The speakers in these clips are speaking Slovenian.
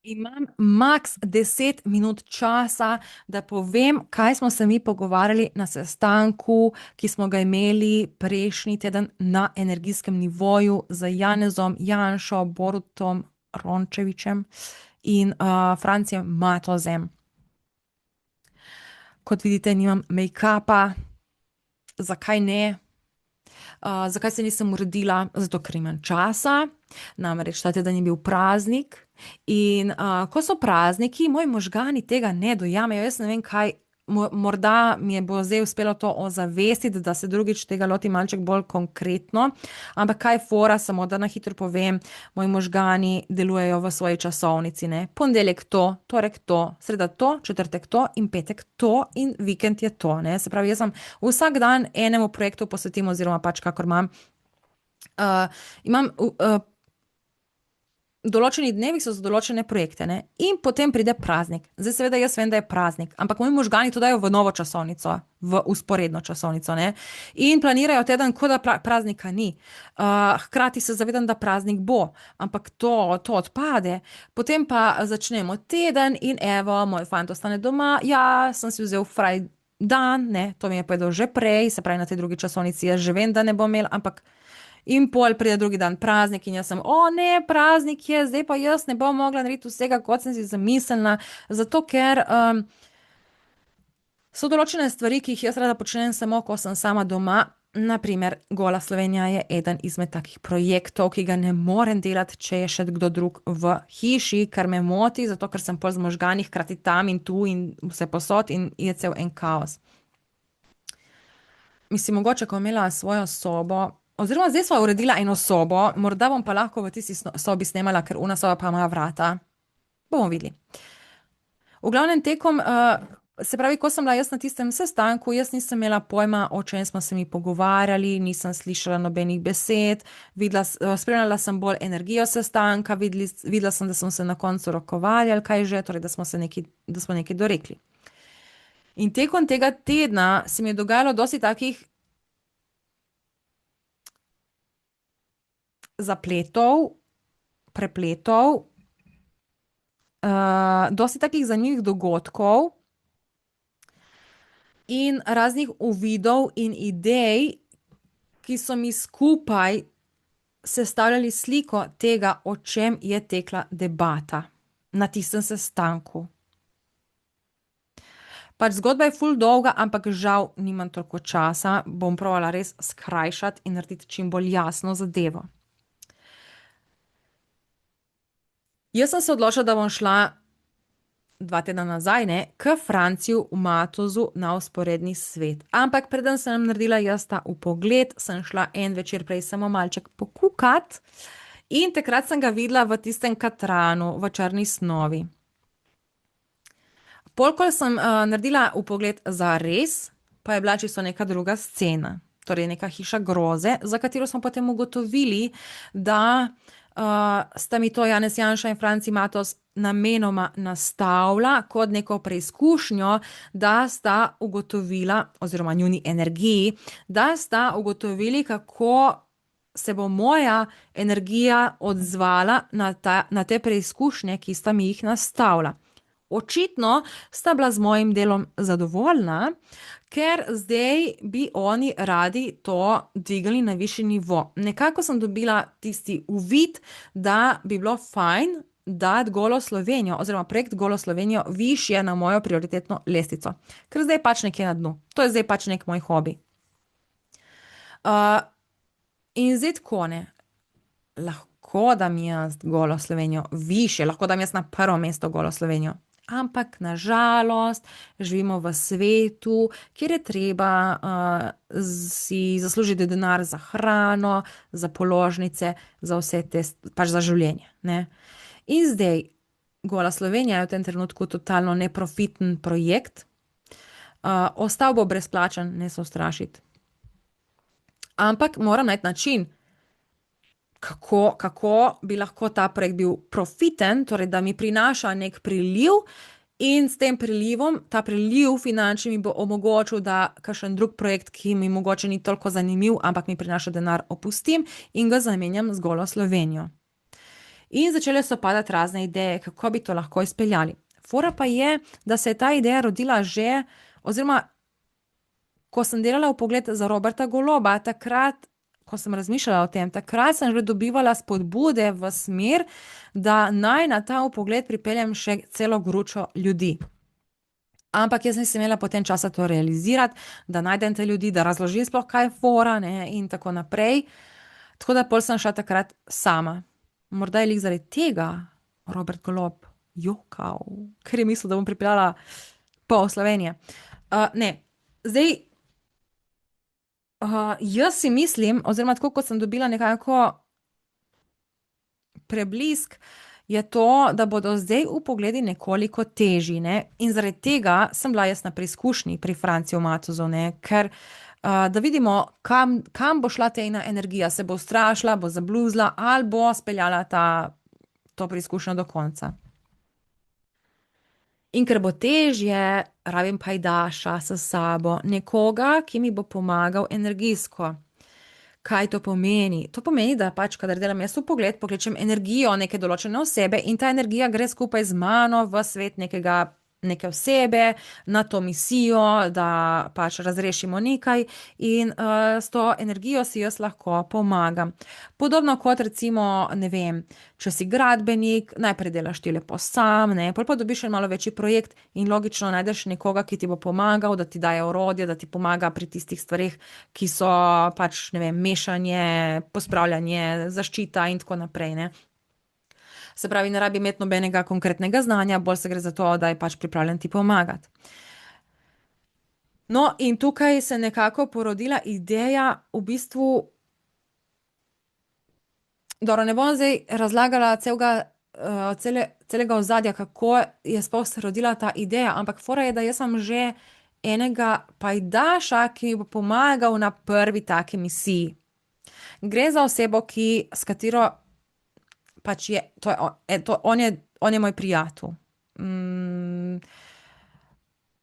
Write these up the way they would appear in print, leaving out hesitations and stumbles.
Imam maks 10 minut časa, da povem, kaj smo se mi pogovarjali na sestanku, ki smo ga imeli prejšnji teden na energijskem nivoju z Janezom Janšo, Borutom Rončevičem in Francijem Matozem. Kot vidite, nimam make-upa. Zakaj ne? Zakaj se nisem uredila? Zato, ker imam časa. Namreč ta teden je bil praznik in ko so prazniki, moji možgani tega ne dojamejo. Jaz ne vem, kaj, morda mi bo zdaj uspelo to ozavestiti, da se drugič tega loti malček bolj konkretno. Ampak kaj je fora, samo da na hitro povem, moji možgani delujejo v svoji časovnici, ne. Ponedeljek to, torek to, sreda to, četrtek to in petek to in vikend je to, ne. Se pravi, jaz sem vsak dan enemu projektu posvetim oziroma pač kakor imam. Imam določeni dnevi so za določene projekte, ne, in potem pride praznik. Zdaj seveda jaz vem, da je praznik, ampak moji možgani to dajo v novo časovnico, v vzporedno časovnico, ne, in planirajo teden, kot da praznika ni. Hkrati se zavedam, da praznik bo, ampak to odpade. Potem pa začnemo teden in evo, moj fant ostane doma, ja, sem si vzel fraj dan, ne, to mi je povedal že prej, se pravi na tej drugi časovnici, jaz že vem, da ne bom imel, ampak in pol pride drugi dan praznik in jaz sem, o ne, praznik je, zdaj pa jaz ne bom mogla narediti vsega, kot sem si zamislila, zato ker so določene stvari, ki jih jaz rada počnem samo, ko sem sama doma. Na primer, Gola Slovenija je eden izmed takih projektov, ki ga ne morem delati, če je še kdo drug v hiši, kar me moti, zato ker sem pol z možgani hkrati tam in tu in vse posod in je cel en kaos. Mislim, mogoče, ko bom imela svojo sobo, oziroma zdaj sva uredila eno sobo, morda bom pa lahko v tisti sobi snemala, ker ona soba pa ima vrata. Bomo videli. V glavnem tekom, se pravi, ko sem bila jaz na tistem sestanku, jaz nisem imela pojma, o čem smo se mi pogovarjali, nisem slišala nobenih besed, spremljala sem bolj energijo sestanka, videla sem, da smo se na koncu rokovali ali kaj že, torej, da smo nekaj dorekli. In tekom tega tedna se mi je dogajalo dosti takih zapletov, prepletov, dosti takih zanimivih dogodkov in raznih uvidov in idej, ki so mi skupaj sestavljali sliko tega, o čem je tekla debata na tistem sestanku. Pač zgodba je ful dolga, ampak žal nimam toliko časa, bom probala res skrajšati in narediti čim bolj jasno zadevo. Jaz sem se odločila, da bom šla 2 tedna nazaj, ne, k Franciju Matozu na vzporedni svet. Ampak preden sem naredila jaz ta vpogled, sem šla en večer prej samo malček pokukat in takrat sem ga videla v tistem katranu, v Črni snovi. Pol, ko sem naredila vpogled zares, pa je bila čisto neka druga scena. Torej neka hiša groze, za katero smo potem ugotovili, da sta mi to Janez Janša in Franci Matoz namenoma nastavila kot neko preizkušnjo, da sta ugotovila, oziroma njuni energiji, da sta ugotovili, kako se bo moja energija odzvala na te preizkušnje, ki sta mi jih nastavila. Očitno sta bila z mojim delom zadovoljna, ker zdaj bi oni radi to dvigali na višji nivo. Nekako sem dobila tisti uvid, da bi bilo fajn dati Golo Slovenijo oziroma projekt Golo Slovenijo višje na mojo prioritetno lestvico. Ker zdaj pač nekje na dnu. To je zdaj pač nek moj hobi. In zdaj tako, ne. Lahko dam jaz Golo Slovenijo višje, lahko dam jaz na prvo mesto Golo Slovenijo. Ampak na žalost živimo v svetu, kjer je treba si zaslužiti denar za hrano, za položnice, za vse te, pač za življenje, ne. In zdaj Gola Slovenija je v tem trenutku totalno neprofiten projekt. Ostal bo brezplačen, ne se ustrašiti. Ampak moram najti način, kako bi lahko ta projekt bil profiten, torej da mi prinaša nek priliv in s tem prilivom, ta priliv finančni mi bo omogočil, da kakšen drug projekt, ki mi mogoče ni toliko zanimiv, ampak mi prinaša denar, opustim in ga zamenjam z Golo Slovenijo. In začele so padati razne ideje, kako bi to lahko izpeljali. Fora pa je, da se je ta ideja rodila že, oziroma ko sem delala v Pogled za Roberta Goloba, takrat, ko sem razmišljala o tem, takrat sem že dobivala spodbude v smer, da naj na ta vpogled pripeljem še celo gručo ljudi. Ampak jaz nisem imela potem časa to realizirati, da najdem te ljudi, da razložim sploh, kaj je fora, ne, in tako naprej. Tako da pol sem šla takrat sama. Morda je lih zaradi tega Robert Golob jokal, ker je mislil, da bom pripeljala pol Slovenije. Ne, zdaj, jaz si mislim, oziroma tako kot sem dobila nekako preblisk, je to, da bodo zdaj vpogledi nekoliko težji, ne, in zaradi tega sem bila jaz na preizkušnji pri Franciju Matozu, ne, ker da vidimo, kam bo šla Tejina energija, se bo ustrašila, bo zabluzla ali bo speljala to preizkušnjo do konca. In ker bo težje, rabim pajdaša s sabo, nekoga, ki mi bo pomagal energijsko. Kaj to pomeni? To pomeni, da pač, kadar delam jaz vpogled, pokličem energijo neke določene osebe in ta energija gre skupaj z mano v svet neke osebe, na to misijo, da pač razrešimo nekaj in s to energijo si jaz lahko pomagam. Podobno kot recimo, ne vem, če si gradbenik, najprej delaš ti lepo sam, ne, pol pa dobiš en malo večji projekt in logično najdeš nekoga, ki ti bo pomagal, da ti daje orodje, da ti pomaga pri tistih stvareh, ki so pač, ne vem, mešanje, pospravljanje, zaščita in tako naprej, ne. Se pravi, ne rabi imeti nobenega konkretnega znanja, bolj se gre za to, da je pač pripravljen ti pomagati. No, in tukaj se nekako porodila ideja v bistvu, dobro, ne bom zdaj razlagala celega ozadja, kako je sploh se rodila ta ideja, ampak fora je, da jaz sem že enega pajdaša, ki mi bo pomagal na prvi taki misiji. Gre za osebo, s katero pač je, on je moj prijatelj.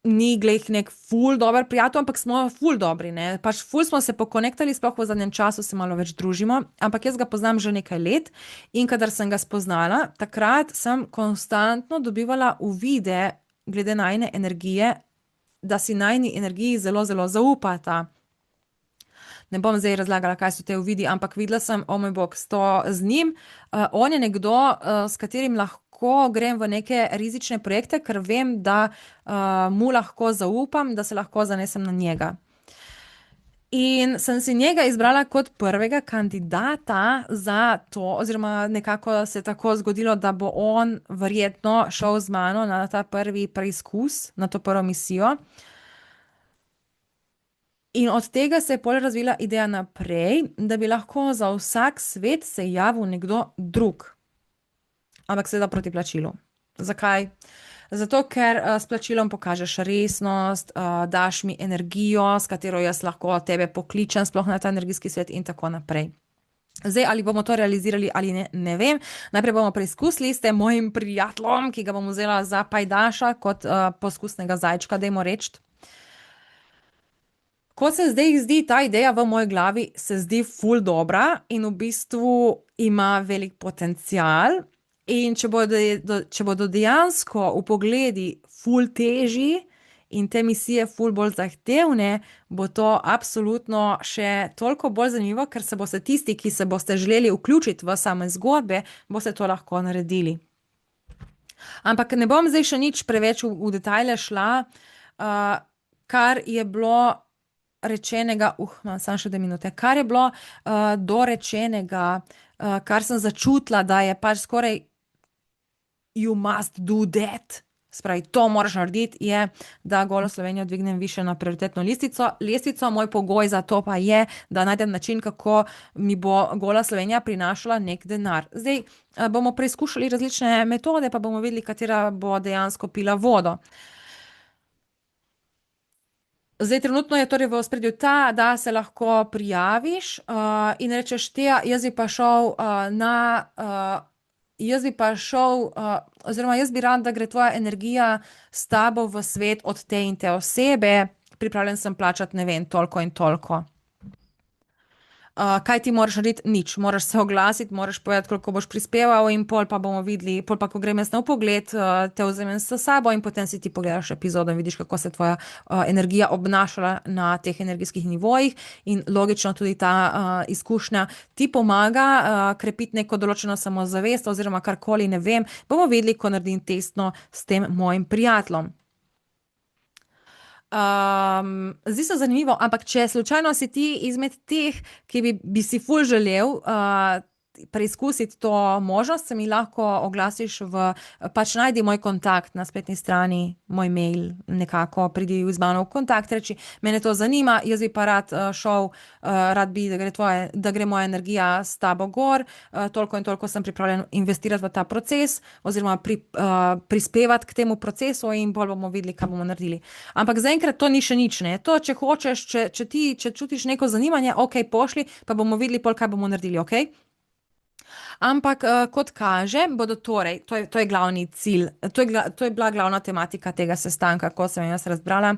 Ni glih nek ful dober prijatelj, ampak smo ful dobri, ne, pač ful smo se pokonektali, sploh v zadnjem času se malo več družimo, ampak jaz ga poznam že nekaj let in kadar sem ga spoznala, takrat sem konstantno dobivala uvide glede najine energije, da si najini energiji zelo, zelo zaupata. Ne bom zdaj razlagala, kaj so te uvidi, ampak videla sem, o moj bog, z njim. On je nekdo, s katerim lahko grem v neke rizične projekte, ker vem, da mu lahko zaupam, da se lahko zanesem na njega. In sem si njega izbrala kot prvega kandidata za to, oziroma nekako se je tako zgodilo, da bo on verjetno šel z mano na ta prvi preizkus, na to prvo misijo. In od tega se je pol razvila ideja naprej, da bi lahko za vsak svet se javil nekdo drug. Ampak seveda proti plačilu. Zakaj? Zato, ker s plačilom pokažeš resnost, daš mi energijo, s katero jaz lahko tebe pokličem, sploh na ta energijski svet in tako naprej. Zdaj, ali bomo to realizirali ali ne, ne vem. Najprej bomo preizkusili s tem mojim prijateljem, ki ga bom vzela za pajdaša kot poskusnega zajčka, dajmo reči. Ko se zdaj zdi ta ideja v moji glavi, se zdi ful dobra in v bistvu ima velik potencial. In če bodo dejansko vpogledi ful težji in te misije ful bolj zahtevne, bo to absolutno še toliko bolj zanimivo, ker se boste tisti, ki se boste želeli vključiti v same zgodbe, boste to lahko naredili. Ampak ne bom zdaj še nič preveč v detajle šla, kar je bilo rečenega, imam samo še 2 minute, kar je bilo dorečenega, kar sem začutila, da je pač skoraj you must do that, se pravi, to moraš narediti, je, da Golo Slovenijo dvignem više na prioritetno lestvico. Moj pogoj za to pa je, da najdem način, kako mi bo Gola Slovenija prinašala nek denar. Zdaj bomo preizkušali različne metode, pa bomo videli, katera bo dejansko pila vodo. Zdaj, trenutno je torej v ospredju ta, da se lahko prijaviš in rečeš, Teja, jaz bi pa šel, oziroma jaz bi rad, da gre tvoja energija s tabo v svet od te in te osebe, pripravljen sem plačati, ne vem, toliko in toliko. Kaj ti moraš narediti? Nič. Moraš se oglasiti, moraš povedati, koliko boš prispeval in pol pa bomo videli, pol pa, ko grem jaz na pogled, te vzamem s sabo in potem si ti pogledaš epizodo in vidiš, kako se tvoja energija obnašala na teh energijskih nivojih in logično tudi ta izkušnja ti pomaga krepiti neko določeno samozavest oziroma karkoli, ne vem, bomo videli, ko naredim testno s tem mojim prijateljem. Zdi se zanimivo, ampak če slučajno si ti izmed teh, ki bi si ful želel preizkusiti to možnost, se mi lahko oglasiš pač najdi moj kontakt na spletni strani, moj mail, nekako pridi z mano v kontakt, reči, mene to zanima, jaz bi pa rad šel, rad bi, da gre moja energija s tabo gor, toliko in toliko sem pripravljen investirati v ta proces oziroma prispevati k temu procesu in bolj bomo videli, kaj bomo naredili. Ampak zaenkrat to ni še nič, ne. To, če hočeš, če čutiš neko zanimanje, ok, pošli, pa bomo videli pol, kaj bomo naredili, ok? Ampak kot kaže, bodo torej, to je glavni cilj, to je bila glavna tematika tega sestanka, ko sem jaz razbrala,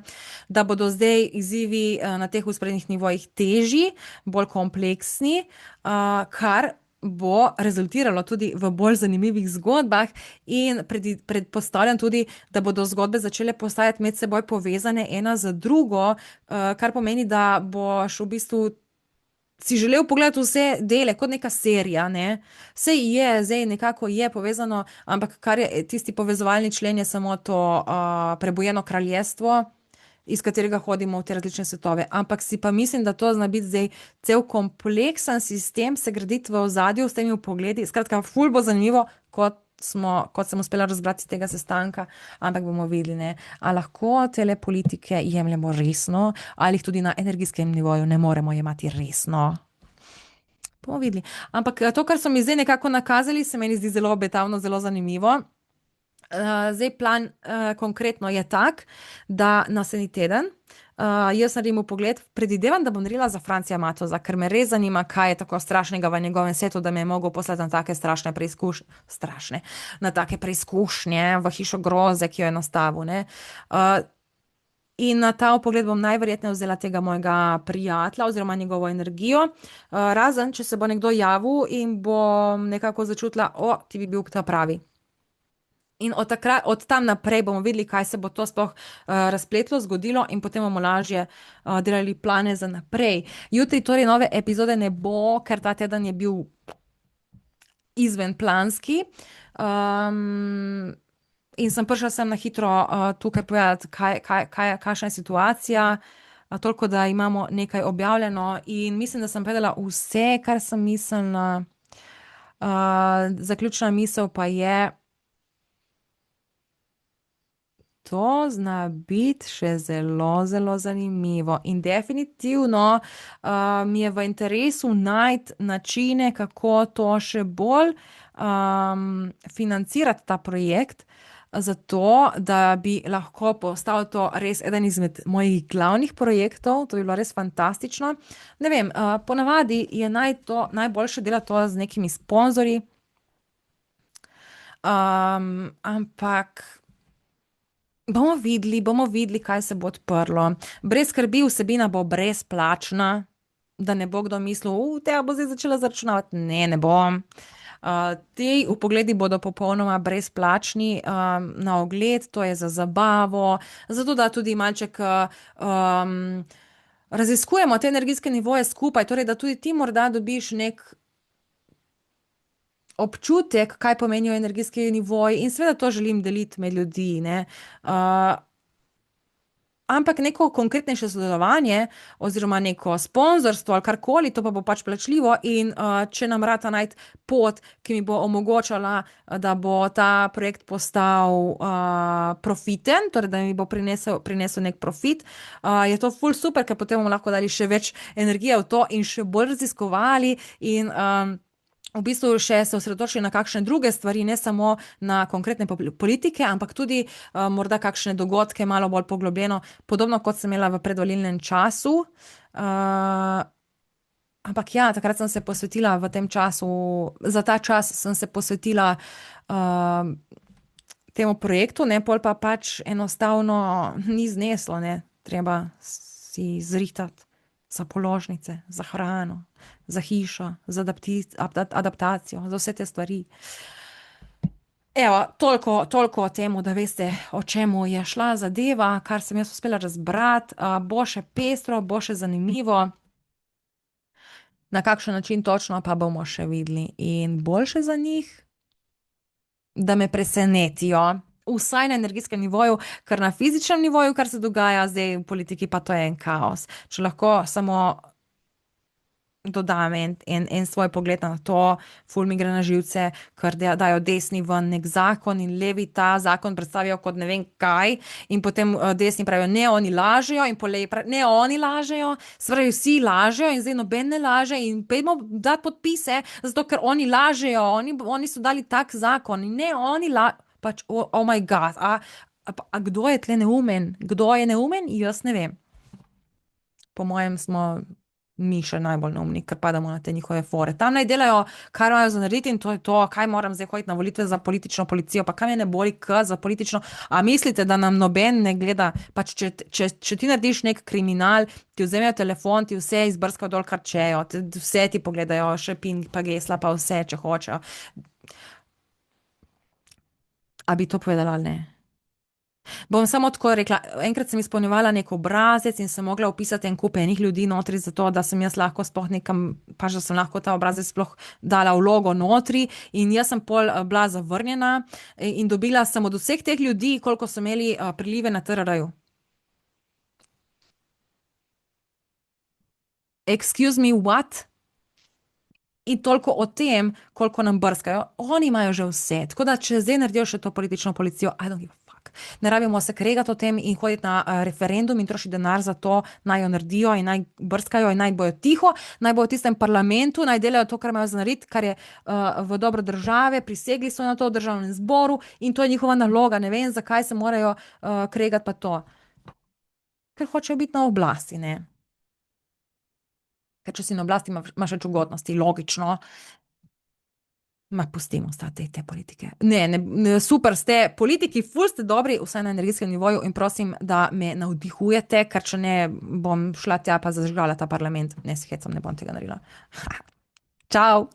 da bodo zdaj izzivi na teh vzporednih nivojih težji, bolj kompleksni, kar bo rezultiralo tudi v bolj zanimivih zgodbah in predpostavljam tudi, da bodo zgodbe začele postajati med seboj povezane ena z drugo, kar pomeni, da boš v bistvu si želel pogledati vse dele, kot neka serija, ne. Saj je, zdaj nekako je povezano, ampak kar je tisti povezovalni člen, je samo to prebujeno kraljestvo, iz katerega hodimo v te različne svetove. Ampak si pa mislim, da to zna biti zdaj cel kompleksen sistem se graditi v ozadju s temi vpogledi. Skratka, ful bo zanimivo, kot sem uspela razbrati tega sestanka, ampak bomo videli, ne, a lahko tele politike jemljemo resno, ali jih tudi na energijskem nivoju ne moremo jemati resno. Bomo videli. Ampak to, kar so mi zdaj nekako nakazali, se meni zdi zelo obetavno, zelo zanimivo. Zdaj plan konkretno je tak, da naslednji teden jaz naredim vpogled, predvidevam, da bom naredila za Francija Matoza, ker me res zanima, kaj je tako strašnega v njegovem svetu, da me je mogel poslati na take na take preizkušnje v hišo groze, ki jo je nastavil, ne. In na ta vpogled bom najverjetneje vzela tega mojega prijatelja oziroma njegovo energijo, razen če se bo nekdo javil in bom nekako začutila, ti bi bil ta pravi. In od tam naprej bomo videli, kaj se bo to sploh razpletlo, zgodilo in potem bomo lažje delali plane za naprej. Jutri torej nove epizode ne bo, ker ta teden je bil izvenplanski. In sem prišla sem na hitro tukaj povedati, kakšna je situacija, toliko, da imamo nekaj objavljeno in mislim, da sem povedala vse, kar sem mislila. Zaključna misel pa je, to zna biti še zelo, zelo zanimivo in definitivno mi je v interesu najti načine, kako to še bolj financirati ta projekt, zato da bi lahko postal to res eden izmed mojih glavnih projektov, to bi bilo res fantastično. Ne vem, ponavadi je najboljše delati to z nekimi sponzorji, ampak bomo videli, kaj se bo odprlo. Brez skrbi, vsebina bo brezplačna, da ne bo kdo mislil, tega bo zdaj začela zaračunavati. Ne bom. Ti vpogledi bodo popolnoma brezplačni na ogled, to je za zabavo, zato da tudi malček raziskujemo te energijske nivoje skupaj, torej da tudi ti morda dobiš nek občutek, kaj pomenijo energijski nivoji in seveda to želim deliti med ljudi, ne. Ampak neko konkretnejše sodelovanje oziroma neko sponzorstvo ali karkoli, to pa bo pač plačljivo in če nam rata najti pot, ki mi bo omogočala, da bo ta projekt postal profiten, torej da mi bo prinesel nek profit, je to ful super, ker potem bomo lahko dali še več energije v to in še bolj raziskovali in v bistvu še se osredotočili na kakšne druge stvari, ne samo na konkretne politike, ampak tudi morda kakšne dogodke malo bolj poglobljeno, podobno kot sem imela v predvolilnem času. Ampak ja, takrat sem se posvetila v tem času, za ta čas sem se posvetila temu projektu, ne, pol pa pač enostavno ni zneslo, ne, treba si zrihtati za položnice, za hrano, za hišo, za adaptacijo, za vse te stvari. Evo, toliko o tem, da veste, o čemu je šla zadeva, kar sem jaz uspela razbrati. Bo še pestro, bo še zanimivo. Na kakšen način točno, pa bomo še videli. In boljše za njih, da me presenetijo, vsaj na energetskem nivoju, ker na fizičnem nivoju, kar se dogaja zdaj v politiki, pa to je en kaos. Če lahko samo dodam en svoj pogled na to, ful mi gre na živce, ker dajo desni ven nek zakon in levi ta zakon predstavijo kot ne vem kaj, in potem desni pravijo, ne, oni lažejo, in po levi pravijo, ne, oni lažejo, se pravi, vsi lažejo in zdaj noben ne laže in pojdimo dati podpise, zato ker oni lažejo, oni so dali tak zakon in ne, oni pač, oh my god, a kdo je tle neumen? Kdo je neumen? Jaz ne vem. Po mojem smo mi še najbolj neumni, ker padamo na te njihove fore. Tam naj delajo, kar imajo za narediti in to je to, kaj moram zdaj hoditi na volitve za politično policijo, pa kaj me ne boli, za politično. A mislite, da nam noben ne gleda? Pač, če ti narediš nek kriminal, ti vzamejo telefon, ti vse izbrskajo dol, kar čejo, vse ti pogledajo, še pin, pa gesla, pa vse, če hočejo. A bi to povedala ali ne? Bom samo tako rekla, enkrat sem izpolnjevala nek obrazec in sem mogla opisati en kup enih ljudi notri, zato da sem jaz lahko sploh nekam, pač da sem lahko ta obrazec sploh dala vlogo notri in jaz sem pol bila zavrnjena in dobila sem od vseh teh ljudi, koliko so imeli prilive na TRR-ju. Excuse me, what? In toliko o tem, koliko nam brskajo. Oni imajo že vse. Tako da, če zdaj naredijo še to politično policijo, I don't give a fuck. Ne rabimo se kregati o tem in hoditi na referendum in trošiti denar za to, naj jo naredijo in naj brskajo in naj bojo tiho, naj bojo v tistem parlamentu, naj delajo to, kar imajo za narediti, kar je v dobro države, prisegli so na to v državnem zboru in to je njihova naloga. Ne vem, zakaj se morajo kregati pa to. Ker hočejo biti na oblasti, ne. Ker če si na oblasti, imaš več ugodnosti, logično. Ma pustimo stati te politike. Ne, super ste, politiki, ful ste dobri, vsaj na energetskem nivoju in prosim, da me navdihujete, ker če ne, bom šla tja pa zažgala ta parlament. Ne, s hecom ne bom tega naredila. Čau!